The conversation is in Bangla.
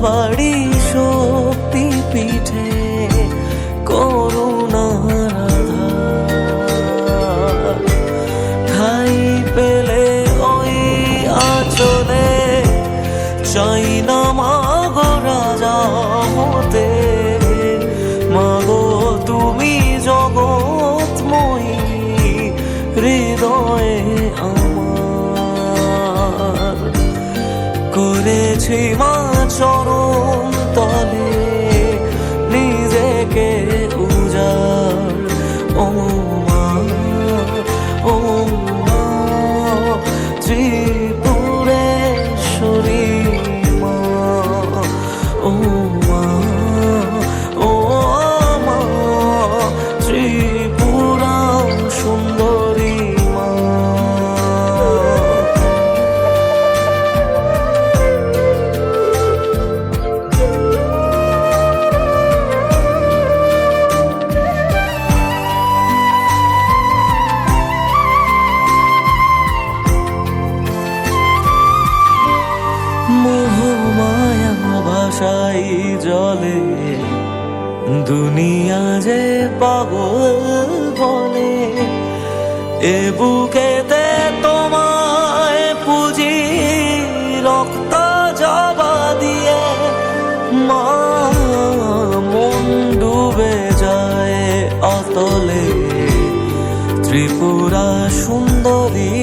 সবারই শক্তি পিঠে করুণার আধার। ঠাই পেলে ওই আঁচলে চাই না মাগো রাজা হতে। মাগো তুমি জগৎময়ী হৃদয়ে আমার। করেছি মা চরণ তলে নিজেকে উজাড়। ও মা, ও মা ত্রিপুরেশ্বরী মা। ও মা, ও মা ত্রিপুরা সুন্দরী মা। মোহমায়া ভাষাই জলে দুনিয়া যে পাগল বলে। এ বুকেতে তোমায় পুজি রক্ত জবা দিয়ে। মা মন ডুবে যায় অতলে ত্রিপুরা সুন্দরী